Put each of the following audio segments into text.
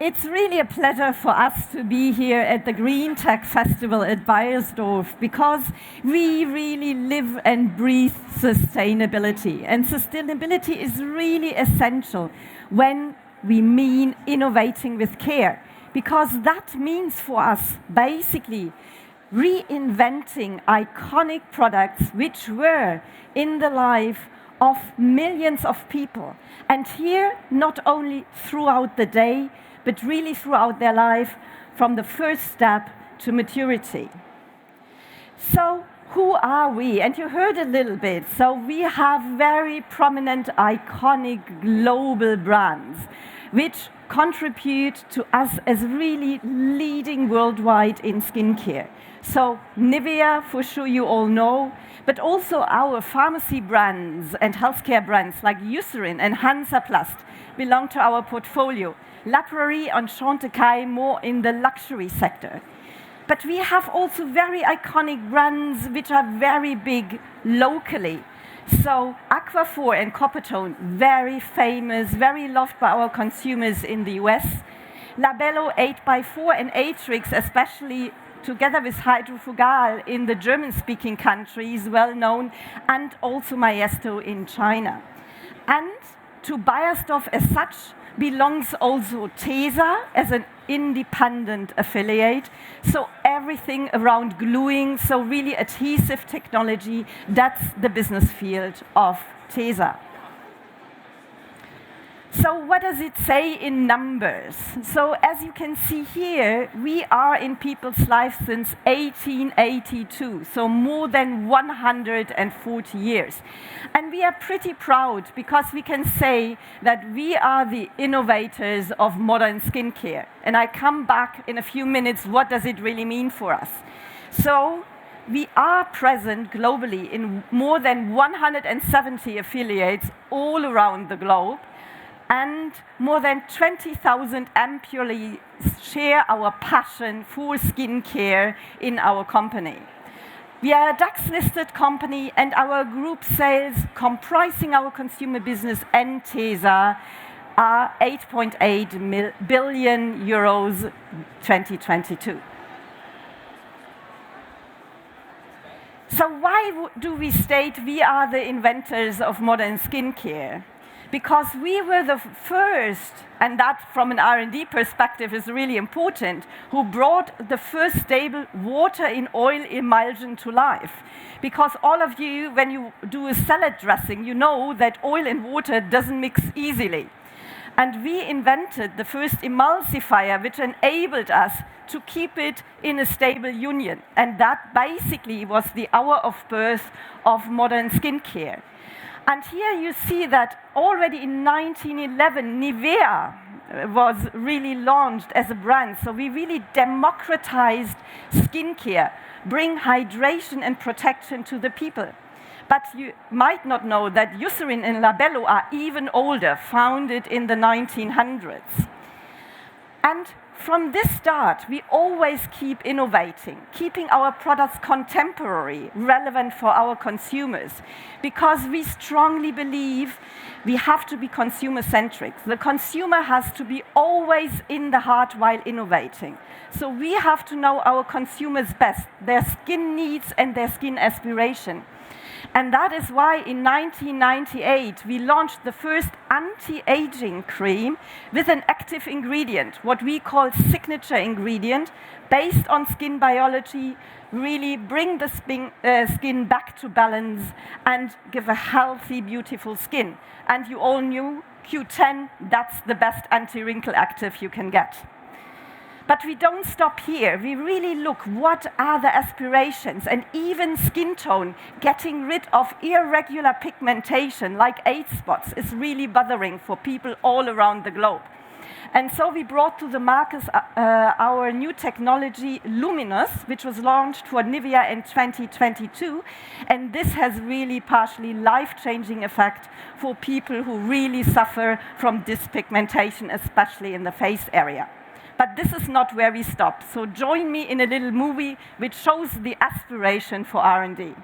It's really a pleasure for us to be here at the GREENTECH Festival at Beiersdorf because we really live and breathe sustainability. And sustainability is really essential when we mean innovating with care, because that means for us basically reinventing iconic products which were in the life of millions of people. And here, not only throughout the day, but really throughout their life, from the first step to maturity. So, who are we? And you heard a little bit. So we have very prominent, iconic global brands, which contribute to us as really leading worldwide in skincare. So Nivea, for sure you all know, but also our pharmacy brands and healthcare brands like Eucerin and Hansaplast belong to our portfolio. La Prairie and Chantecaille more in the luxury sector. But we have also very iconic brands which are very big locally. So Aquaphor and Coppertone, very famous, very loved by our consumers in the US. Labello 8x4 and Atrix, especially together with Hydrofugal in the German-speaking countries, well known, and also Maestro in China. And to Beiersdorf as such belongs also Tesa as an independent affiliate. So everything around gluing, so really adhesive technology, that's the business field of Tesa. So what does it say in numbers? So as you can see here, we are in people's lives since 1882, so more than 140 years. And we are pretty proud because we can say that we are the innovators of modern skincare. And I come back in a few minutes, what does it really mean for us? So we are present globally in more than 170 affiliates all around the globe. And more than 20,000 employees share our passion for skincare in our company. We are a DAX-listed company, and our group sales, comprising our consumer business and Tesa, are 8.8 billion euros 2022. So why do we state we are the inventors of modern skincare? Because we were the first, and that from an R&D perspective is really important, who brought the first stable water in oil emulsion to life. Because all of you, when you do a salad dressing, you know that oil and water doesn't mix easily. And we invented the first emulsifier, which enabled us to keep it in a stable union. And that basically was the hour of birth of modern skincare. And here you see that already in 1911, Nivea was really launched as a brand. So we really democratized skincare, bring hydration and protection to the people. But you might not know that Eucerin and Labello are even older, founded in the 1900s. And from this start, we always keep innovating, keeping our products contemporary, relevant for our consumers, because we strongly believe we have to be consumer-centric. The consumer has to be always in the heart while innovating. So we have to know our consumers best, their skin needs and their skin aspiration. And that is why in 1998 we launched the first anti-aging cream with an active ingredient, what we call signature ingredient, based on skin biology, really bring the skin back to balance and give a healthy, beautiful skin. And you all knew Q10, that's the best anti-wrinkle active you can get. But we don't stop here. We really look what are the aspirations, and even skin tone, getting rid of irregular pigmentation like age spots is really bothering for people all around the globe. And so we brought to the market our new technology, Luminous, which was launched for Nivea in 2022. And this has really partially life-changing effect for people who really suffer from dyspigmentation, especially in the face area. But this is not where we stop. So join me in a little movie which shows the aspiration for R&D.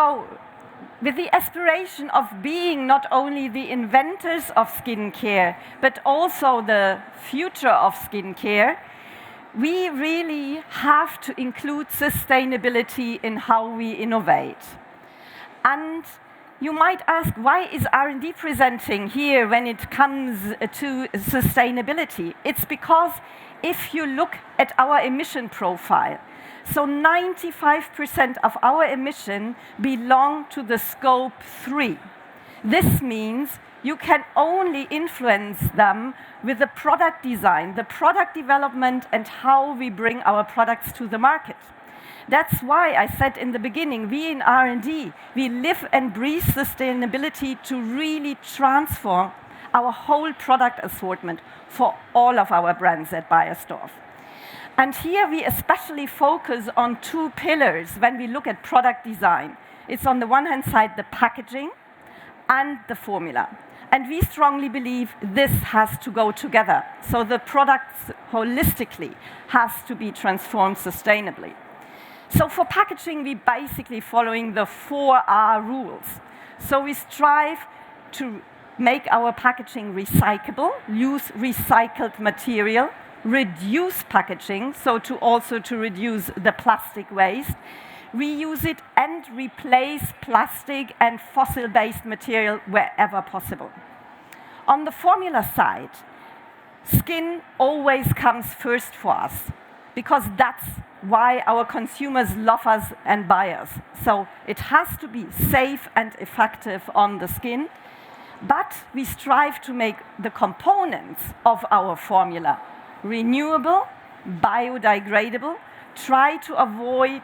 So, with the aspiration of being not only the inventors of skincare, but also the future of skincare, we really have to include sustainability in how we innovate. And you might ask, why is R&D presenting here when it comes to sustainability? It's because if you look at our emission profile, so 95% of our emission belong to the scope 3. This means you can only influence them with the product design, the product development, and how we bring our products to the market. That's why I said in the beginning, we in R&D, we live and breathe sustainability to really transform our whole product assortment for all of our brands at Beiersdorf. And here we especially focus on 2 pillars when we look at product design. It's on the one hand side the packaging and the formula. And we strongly believe this has to go together. So the products holistically has to be transformed sustainably. So for packaging, we basically following the 4R rules. So we strive to make our packaging recyclable, use recycled material, reduce packaging, so to reduce the plastic waste, reuse it and replace plastic and fossil-based material wherever possible. On the formula side, skin always comes first for us, because that's why our consumers love us and buy us. So it has to be safe and effective on the skin, but we strive to make the components of our formula renewable, biodegradable, try to avoid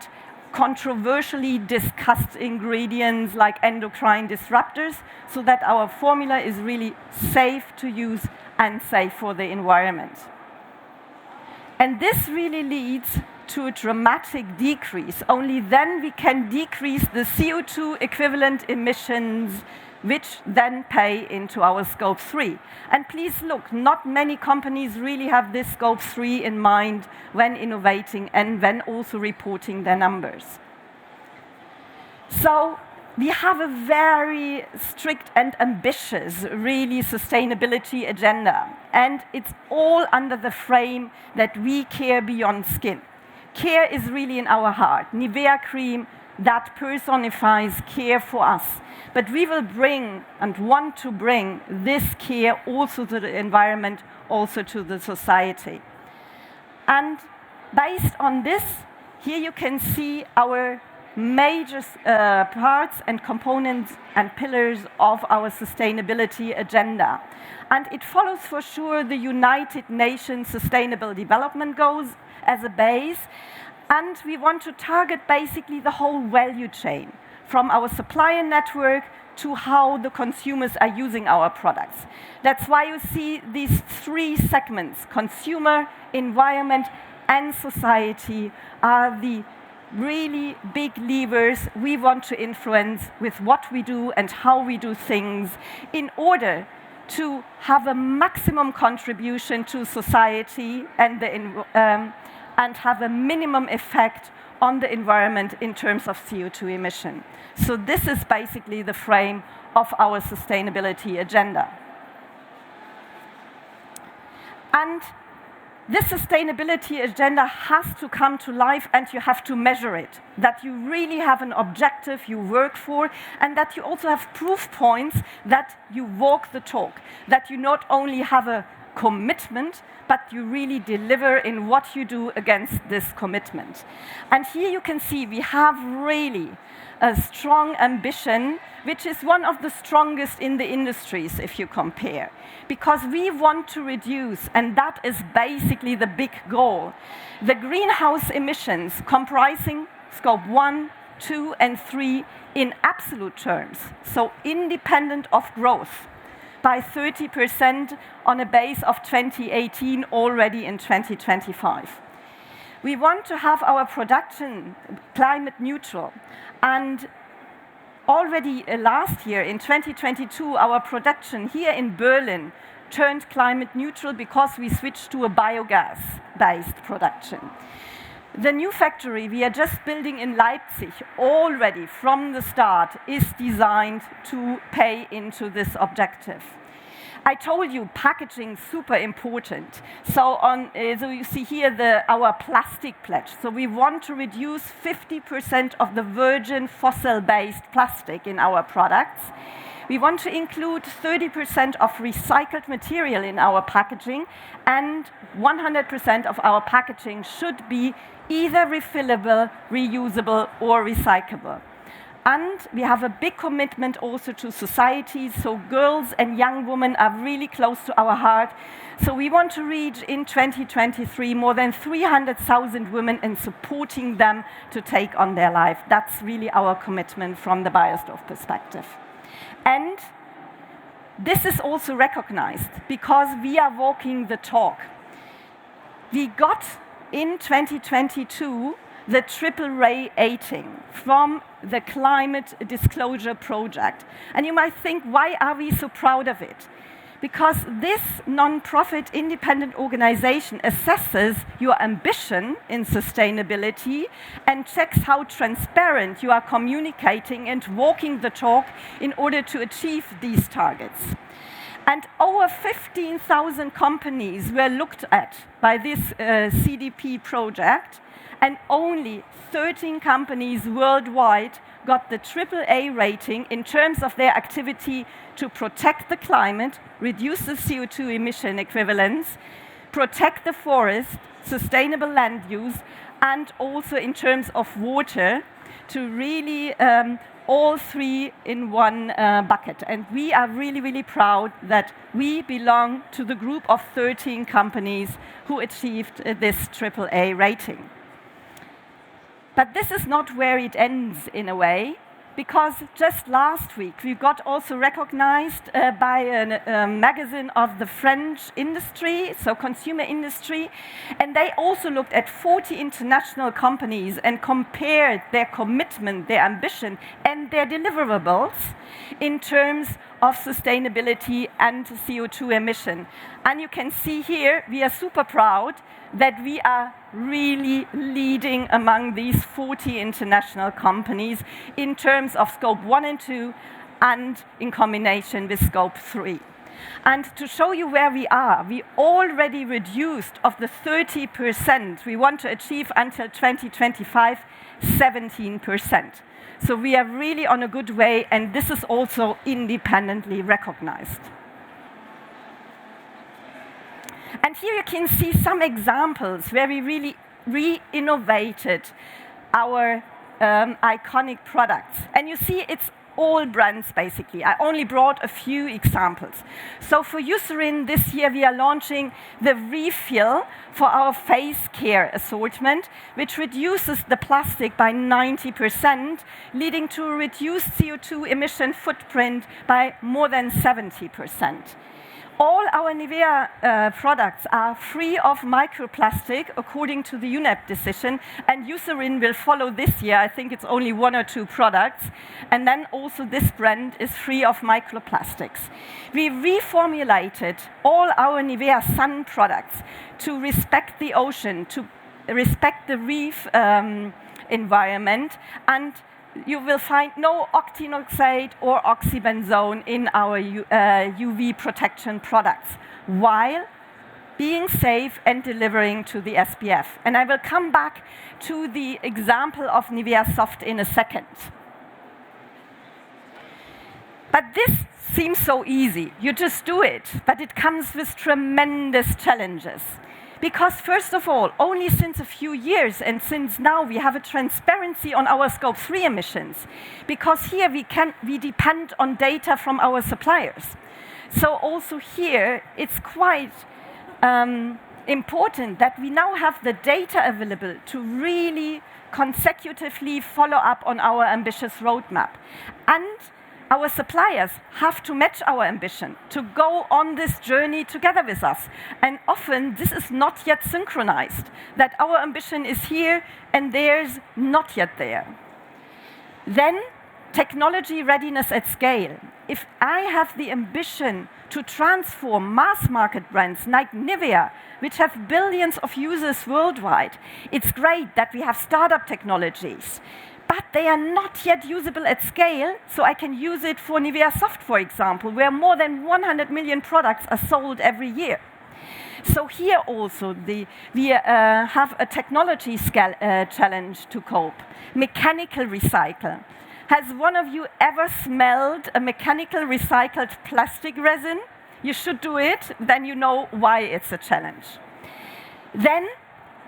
controversially discussed ingredients like endocrine disruptors, so that our formula is really safe to use and safe for the environment. And this really leads to a dramatic decrease. Only then we can decrease the CO2 equivalent emissions, which then pay into our scope 3. And please look, not many companies really have this scope 3 in mind when innovating and when also reporting their numbers. So we have a very strict and ambitious, really, sustainability agenda. And it's all under the frame that we care beyond skin. Care is really in our heart. Nivea cream, that personifies care for us. But we will bring and want to bring this care also to the environment, also to the society. And based on this, here you can see our major parts and components and pillars of our sustainability agenda. And it follows for sure the United Nations Sustainable Development Goals as a base. And we want to target basically the whole value chain, from our supplier network to how the consumers are using our products. That's why you see these 3 segments, consumer, environment, and society, are the really big levers we want to influence with what we do and how we do things in order to have a maximum contribution to society and have a minimum effect on the environment in terms of CO2 emission. So this is basically the frame of our sustainability agenda. And this sustainability agenda has to come to life, and you have to measure it, that you really have an objective you work for, and that you also have proof points that you walk the talk, that you not only have a commitment, but you really deliver in what you do against this commitment. And here you can see we have really a strong ambition, which is one of the strongest in the industries if you compare. Because we want to reduce, and that is basically the big goal, the greenhouse emissions comprising scope 1, 2, and 3 in absolute terms, so independent of growth, by 30% on a base of 2018 already in 2025. We want to have our production climate neutral, and already last year in 2022 our production here in Berlin turned climate neutral because we switched to a biogas-based production. The new factory we are just building in Leipzig already from the start is designed to pay into this objective. I told you packaging super important. So you see here our plastic pledge. So we want to reduce 50% of the virgin fossil-based plastic in our products. We want to include 30% of recycled material in our packaging, and 100% of our packaging should be either refillable, reusable, or recyclable. And we have a big commitment also to society, so girls and young women are really close to our heart. So we want to reach in 2023 more than 300,000 women and supporting them to take on their life. That's really our commitment from the Beiersdorf perspective. And this is also recognized because we are walking the talk. We got in 2022 the AAA rating from the Climate Disclosure Project. And you might think, why are we so proud of it? Because this non-profit independent organization assesses your ambition in sustainability and checks how transparent you are communicating and walking the talk in order to achieve these targets. And over 15,000 companies were looked at by this CDP project, and only 13 companies worldwide got the AAA rating in terms of their activity to protect the climate, reduce the CO2 emission equivalents, protect the forest, sustainable land use, and also in terms of water, to really all three in one bucket. And we are really, really proud that we belong to the group of 13 companies who achieved this AAA rating. But this is not where it ends, in a way, because just last week we got also recognized by a magazine of the French industry, so consumer industry, and they also looked at 40 international companies and compared their commitment, their ambition, and their deliverables in terms of sustainability and CO2 emission. And you can see here, we are super proud that we are really leading among these 40 international companies in terms of scope 1 and 2 and in combination with scope 3. And to show you where we are, we already reduced of the 30% we want to achieve until 2025, 17%. So we are really on a good way, and this is also independently recognized. And here you can see some examples where we really re-innovated our iconic products. And you see it's all brands, basically. I only brought a few examples. So for Eucerin this year, we are launching the refill for our face care assortment, which reduces the plastic by 90%, leading to a reduced CO2 emission footprint by more than 70%. All our Nivea products are free of microplastic according to the UNEP decision, and Eucerin will follow this year. I think it's only 1 or 2 products. And then also this brand is free of microplastics. We reformulated all our Nivea Sun products to respect the ocean, to respect the reef environment, and you will find no octinoxate or oxybenzone in our UV protection products, while being safe and delivering to the SPF. And I will come back to the example of Nivea Soft in a second. But this seems so easy. You just do it, but it comes with tremendous challenges. Because first of all, only since a few years and since now we have a transparency on our scope 3 emissions, because here we depend on data from our suppliers. So also here it's quite important that we now have the data available to really consecutively follow up on our ambitious roadmap. And our suppliers have to match our ambition, to go on this journey together with us. And often this is not yet synchronized, that our ambition is here and theirs not yet there. Then Technology readiness at scale. If I have the ambition to transform mass market brands like Nivea, which have billions of users worldwide, it's great that we have startup technologies, but they are not yet usable at scale, so I can use it for Nivea Soft, for example, where more than 100 million products are sold every year. So here also, we have a technology challenge to cope. Mechanical recycle. Has one of you ever smelled a mechanical recycled plastic resin? You should do it, then you know why it's a challenge. Then,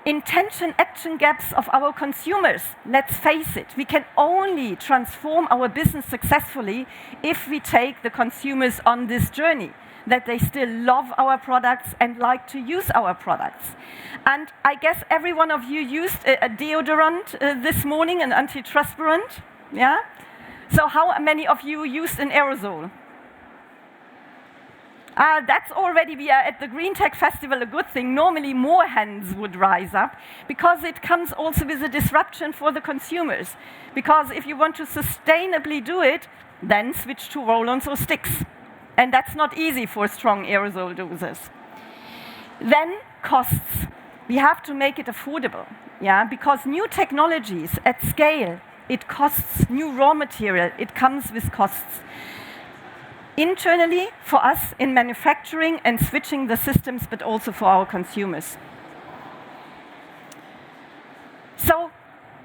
intention action gaps of our consumers. Let's face it, we can only transform our business successfully if we take the consumers on this journey, that they still love our products and like to use our products. And I guess every one of you used a deodorant this morning, an antitranspirant, yeah? So how many of you used an aerosol? That's already, we are at the GreenTech Festival, a good thing. Normally more hands would rise up, because it comes also with a disruption for the consumers. Because if you want to sustainably do it, then switch to roll-ons or sticks. And that's not easy for strong aerosol users. Then costs. We have to make it affordable, yeah? Because new technologies at scale, it costs new raw material, it comes with costs. Internally, for us in manufacturing and switching the systems, but also for our consumers. So,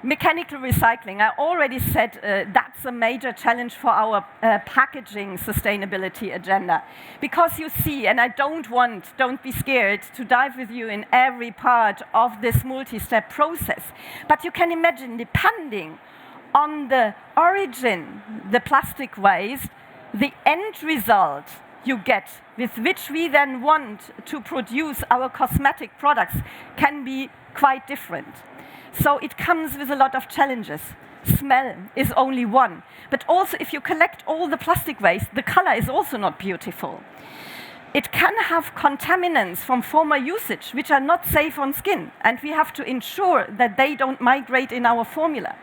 mechanical recycling, I already said that's a major challenge for our packaging sustainability agenda. Because you see, and I don't be scared to dive with you in every part of this multi-step process, but you can imagine, depending on the origin, the plastic waste, the end result you get, with which we then want to produce our cosmetic products, can be quite different. So it comes with a lot of challenges. Smell is only one. But also, if you collect all the plastic waste, the color is also not beautiful. It can have contaminants from former usage, which are not safe on skin, and we have to ensure that they don't migrate in our formula.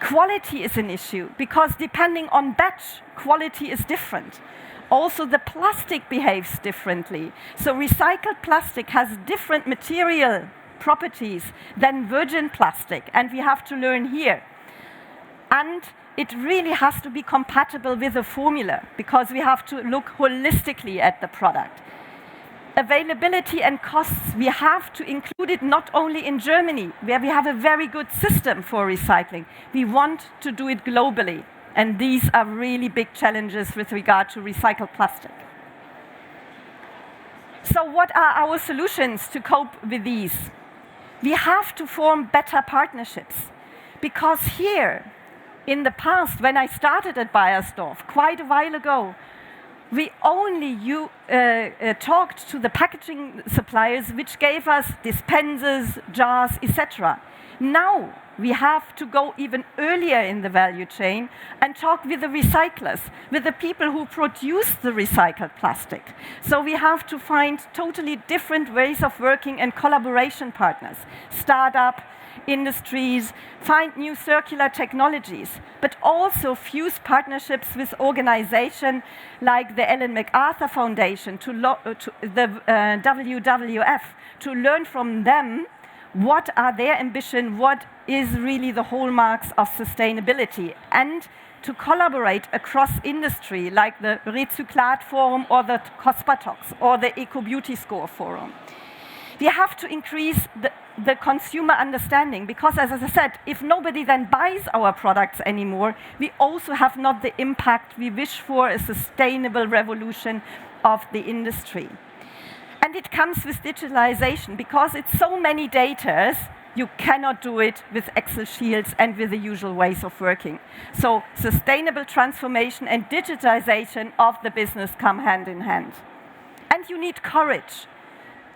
Quality is an issue, because depending on batch, quality is different. Also, the plastic behaves differently. So recycled plastic has different material properties than virgin plastic, and we have to learn here. And it really has to be compatible with the formula, because we have to look holistically at the product. Availability and costs, we have to include it not only in Germany, where we have a very good system for recycling. We want to do it globally, and these are really big challenges with regard to recycled plastic. So what are our solutions to cope with these? We have to form better partnerships, because here, in the past, when I started at Beiersdorf, quite a while ago, we only talked to the packaging suppliers, which gave us dispensers, jars, etc. Now we have to go even earlier in the value chain and talk with the recyclers, with the people who produce the recycled plastic. So we have to find totally different ways of working and collaboration partners. Startup, industries, find new circular technologies, but also fuse partnerships with organizations like the Ellen MacArthur Foundation, the WWF, to learn from them what are their ambition, what is really the hallmarks of sustainability, and to collaborate across industry, like the Recyclat Forum or the Cospatox or the Eco Beauty Score Forum. We have to increase the consumer understanding, because, as I said, if nobody then buys our products anymore, we also have not the impact we wish for, a sustainable revolution of the industry. And it comes with digitalization, because it's so many data, you cannot do it with Excel sheets and with the usual ways of working. So sustainable transformation and digitization of the business come hand in hand. And you need courage,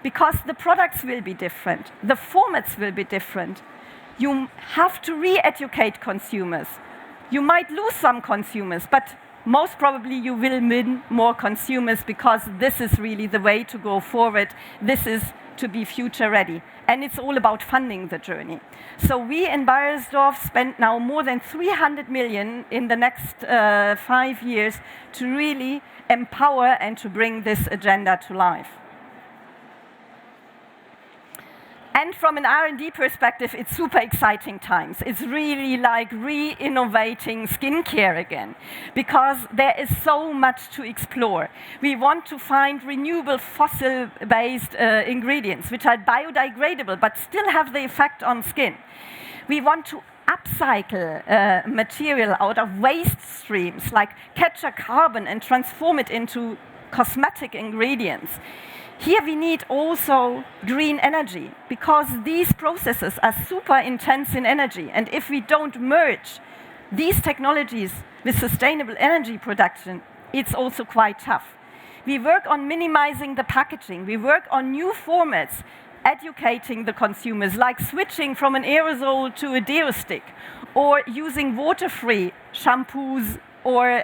because the products will be different, the formats will be different. You have to re-educate consumers. You might lose some consumers, but most probably you will win more consumers, because this is really the way to go forward. This is to be future ready. And it's all about funding the journey. So we in Beiersdorf spend now more than 300 million in the next 5 years to really empower and to bring this agenda to life. And from an R&D perspective, it's super exciting times. It's really like re-innovating skincare again, because there is so much to explore. We want to find renewable fossil-based ingredients, which are biodegradable, but still have the effect on skin. We want to upcycle material out of waste streams, like capture carbon and transform it into cosmetic ingredients. Here we need also green energy, because these processes are super intense in energy. And if we don't merge these technologies with sustainable energy production, it's also quite tough. We work on minimizing the packaging. We work on new formats, educating the consumers, like switching from an aerosol to a deo stick, or using water-free shampoos or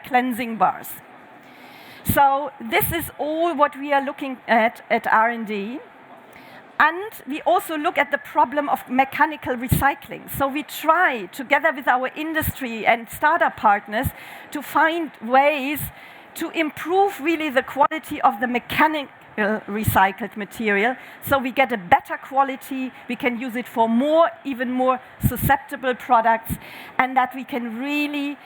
cleansing bars. So this is all what we are looking at R&D. And we also look at the problem of mechanical recycling. So we try, together with our industry and startup partners, to find ways to improve really the quality of the mechanical recycled material, so we get a better quality, we can use it for more, even more susceptible products, and that we can really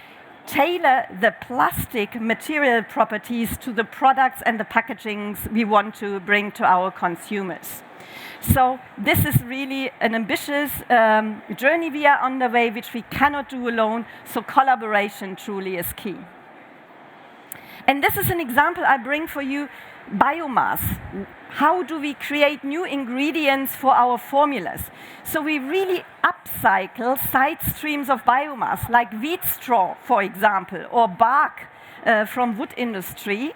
tailor the plastic material properties to the products and the packagings we want to bring to our consumers. So this is really an ambitious journey we are on the way, which we cannot do alone, so collaboration truly is key. And this is an example I bring for you, biomass. How do we create new ingredients for our formulas? So we really upcycle side streams of biomass, like wheat straw, for example, or bark from wood industry,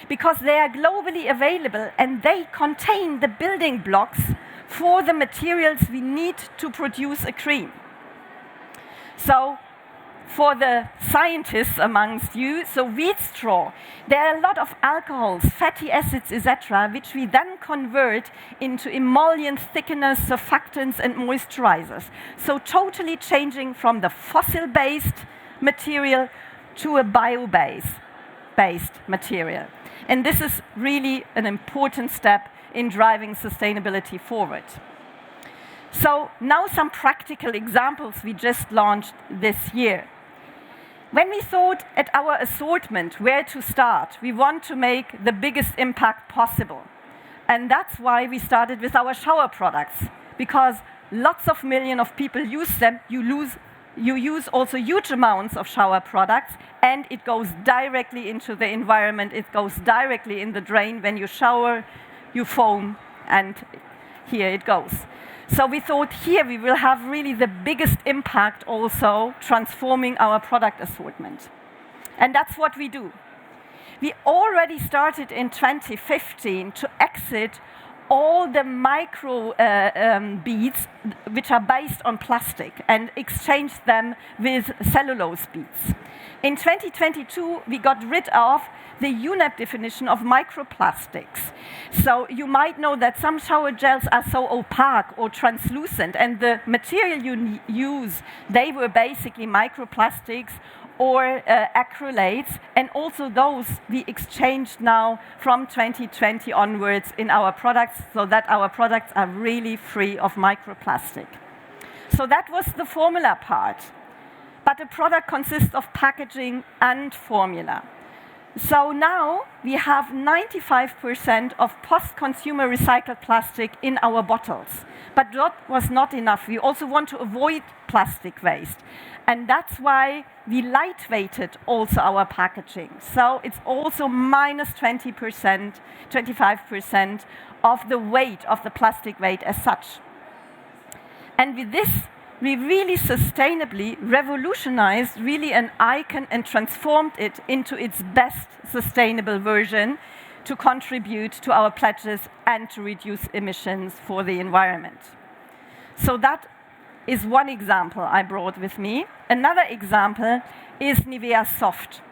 because they are globally available and they contain the building blocks for the materials we need to produce a cream. So for the scientists amongst you, so wheat straw, there are a lot of alcohols, fatty acids, etc., which we then convert into emollients, thickeners, surfactants, and moisturizers. So totally changing from the fossil-based material to a bio-based material. And this is really an important step in driving sustainability forward. So now some practical examples we just launched this year. When we thought at our assortment where to start, we want to make the biggest impact possible. And that's why we started with our shower products, because lots of millions of people use them. You use also huge amounts of shower products, and it goes directly into the environment. It goes directly in the drain. When you shower, you foam, and here it goes. So we thought here we will have really the biggest impact also transforming our product assortment. And that's what we do. We already started in 2015 to exit all the micro beads which are based on plastic and exchange them with cellulose beads. In 2022, we got rid of the UNEP definition of microplastics. So you might know that some shower gels are so opaque or translucent, and the material you use, they were basically microplastics or acrylates, and also those we exchanged now from 2020 onwards in our products, so that our products are really free of microplastic. So that was the formula part. But a product consists of packaging and formula. So now we have 95% of post-consumer recycled plastic in our bottles. But that was not enough. We also want to avoid plastic waste. And that's why we lightweighted also our packaging. So it's also minus 20%, 25% of the weight of the plastic weight as such. And with this, we really sustainably revolutionized really an icon and transformed it into its best sustainable version to contribute to our pledges and to reduce emissions for the environment. So that is one example I brought with me. Another example is Nivea Soft.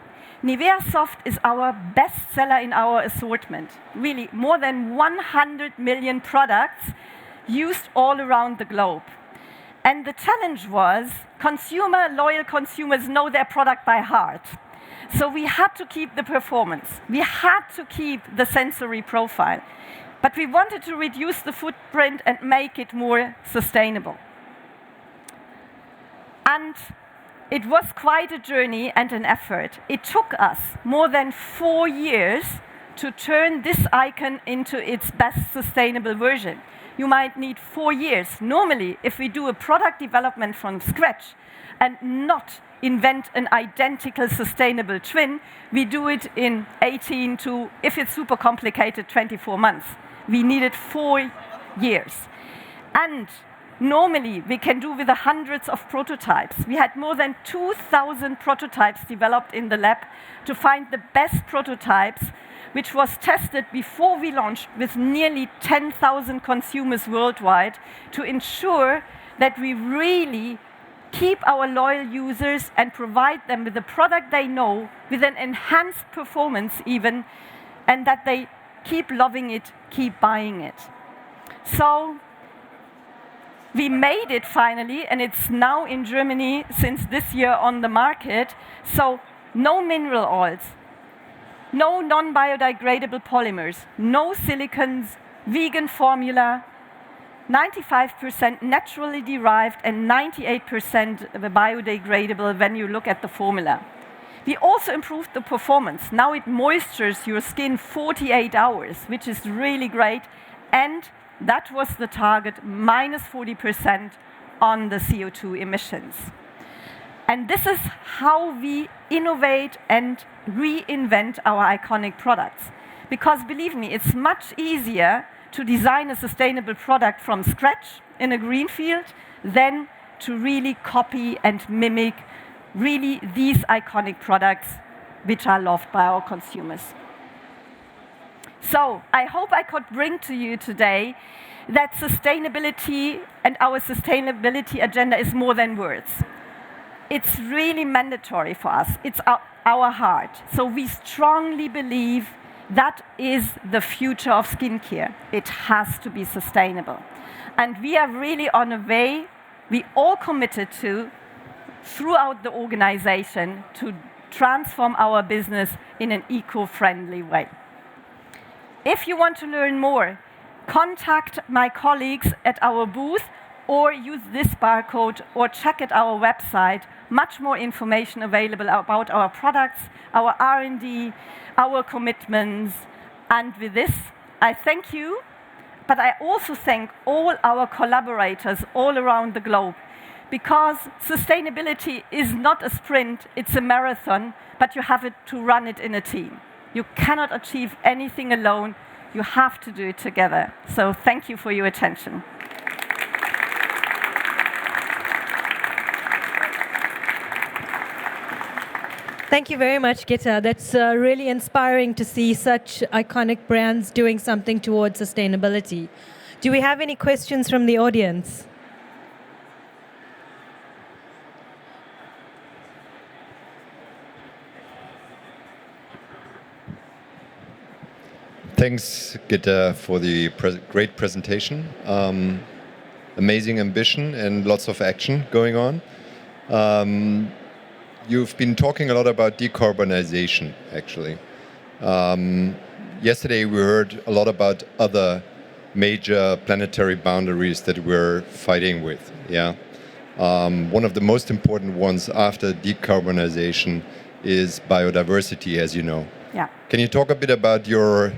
Nivea Soft is our best seller in our assortment. Really, more than 100 million products used all around the globe. And the challenge was, loyal consumers know their product by heart. So we had to keep the performance. We had to keep the sensory profile. But we wanted to reduce the footprint and make it more sustainable. And it was quite a journey and an effort. It took us more than 4 years to turn this icon into its best sustainable version. You might need 4 years. Normally, if we do a product development from scratch and not invent an identical sustainable twin, we do it in 18 to, if it's super complicated, 24 months. We needed 4 years. And normally, we can do with the hundreds of prototypes. We had more than 2,000 prototypes developed in the lab to find the best prototypes, which was tested before we launched with nearly 10,000 consumers worldwide to ensure that we really keep our loyal users and provide them with the product they know, with an enhanced performance even, and that they keep loving it, keep buying it. So we made it finally, and it's now in Germany since this year on the market. So no mineral oils, no non-biodegradable polymers, no silicons, vegan formula, 95% naturally derived and 98% biodegradable when you look at the formula. We also improved the performance. Now it moistures your skin 48 hours, which is really great. And that was the target, minus 40% on the CO2 emissions. And this is how we innovate and reinvent our iconic products. Because believe me, it's much easier to design a sustainable product from scratch in a greenfield than to really copy and mimic really these iconic products which are loved by our consumers. So I hope I could bring to you today that sustainability and our sustainability agenda is more than words. It's really mandatory for us. It's our heart. So we strongly believe that is the future of skincare. It has to be sustainable. And we are really on a way, we all committed to, throughout the organization, to transform our business in an eco-friendly way. If you want to learn more, contact my colleagues at our booth or use this barcode or check at our website. Much more information available about our products, our R&D, our commitments. And with this, I thank you, but I also thank all our collaborators all around the globe, because sustainability is not a sprint, it's a marathon, but you have to run it in a team. You cannot achieve anything alone. You have to do it together. So thank you for your attention. Thank you very much, Gitta. That's really inspiring to see such iconic brands doing something towards sustainability. Do we have any questions from the audience? Thanks, Gitta, for the great presentation. Amazing ambition and lots of action going on. You've been talking a lot about decarbonization, actually. Yesterday we heard a lot about other major planetary boundaries that we're fighting with. Yeah. One of the most important ones after decarbonization is biodiversity, as you know. Yeah. Can you talk a bit about your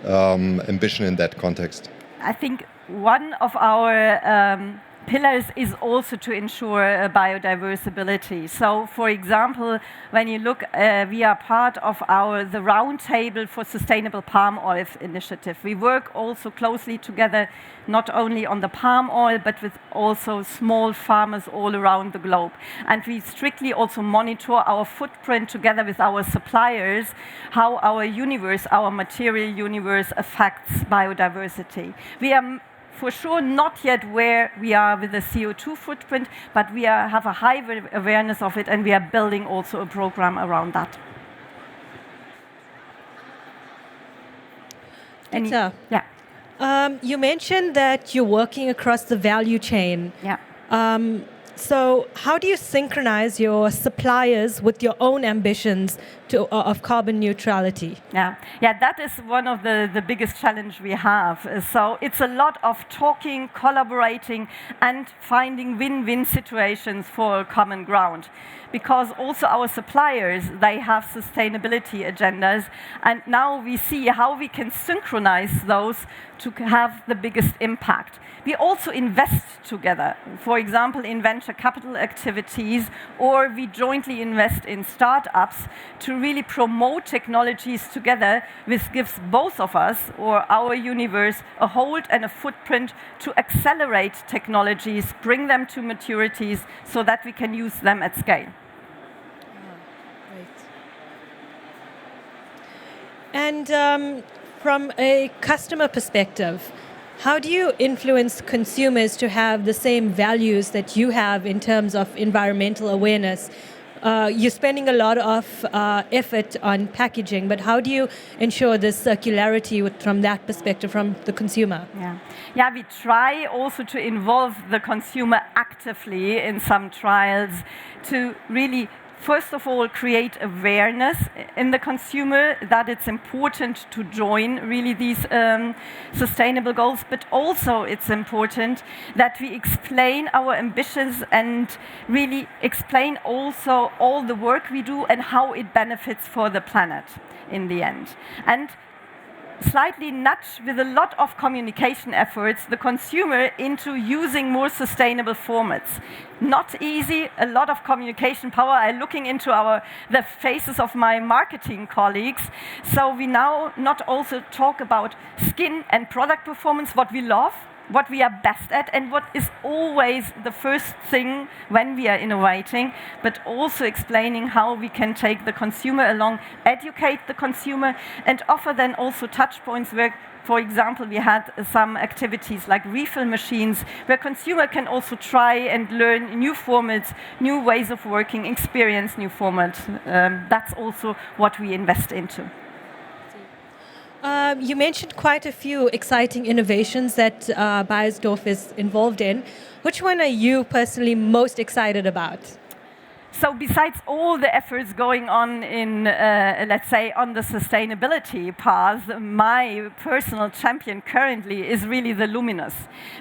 ambition in that context? I think one of our pillars is also to ensure biodiversity. So, for example, when you look, we are part of the Roundtable for Sustainable Palm Oil initiative. We work also closely together, not only on the palm oil, but with also small farmers all around the globe. And we strictly also monitor our footprint together with our suppliers, how our universe, our material universe affects biodiversity. We are for sure not yet where we are with the CO2 footprint, but we have a high awareness of it, and we are building also a program around that. Gitta, Yeah. you mentioned that you're working across the value chain. Yeah. So how do you synchronize your suppliers with your own ambitions of carbon neutrality? Yeah, that is one of the biggest challenge we have. So it's a lot of talking, collaborating, and finding win-win situations for common ground. Because also our suppliers, they have sustainability agendas, and now we see how we can synchronize those to have the biggest impact. We also invest together, for example, in venture capital activities, or we jointly invest in startups to really promote technologies together, which gives both of us or our universe a hold and a footprint to accelerate technologies, bring them to maturities so that we can use them at scale. And from a customer perspective, how do you influence consumers to have the same values that you have in terms of environmental awareness? You're spending a lot of effort on packaging, but how do you ensure this circularity from that perspective, from the consumer? Yeah, we try also to involve the consumer actively in some trials to really, first of all, create awareness in the consumer that it's important to join really these sustainable goals, but also it's important that we explain our ambitions and really explain also all the work we do and how it benefits for the planet in the end. And slightly nudge with a lot of communication efforts the consumer into using more sustainable formats. Not easy, a lot of communication power. I'm looking into the faces of my marketing colleagues. So we now not also talk about skin and product performance, what we love, what we are best at, and what is always the first thing when we are innovating, but also explaining how we can take the consumer along, educate the consumer, and offer then also touch points where, for example, we had some activities like refill machines, where consumer can also try and learn new formats, new ways of working, experience new formats. That's also what we invest into. You mentioned quite a few exciting innovations that Beiersdorf is involved in. Which one are you personally most excited about? So besides all the efforts going on in, let's say, on the sustainability path, my personal champion currently is really the luminous.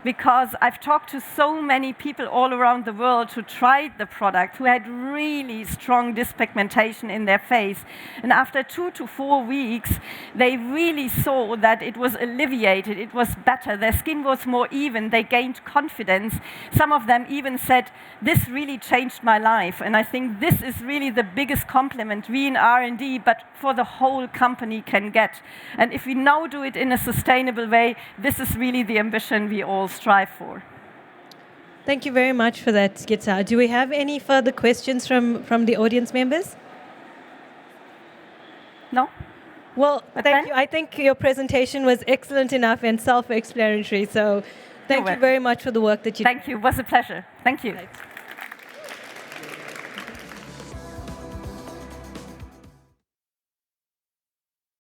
Because I've talked to so many people all around the world who tried the product, who had really strong dyspigmentation in their face. And after 2 to 4 weeks, they really saw that it was alleviated, it was better, their skin was more even, they gained confidence. Some of them even said, this really changed my life. And I think this is really the biggest compliment we in R&D, but for the whole company can get. And if we now do it in a sustainable way, this is really the ambition we all strive for. Thank you very much for that, Gitta. Do we have any further questions from the audience members? No? Well, thank you. I think your presentation was excellent enough and self-explanatory. So thank you very much for the work that you did. Thank you. It was a pleasure. Thank you. Right.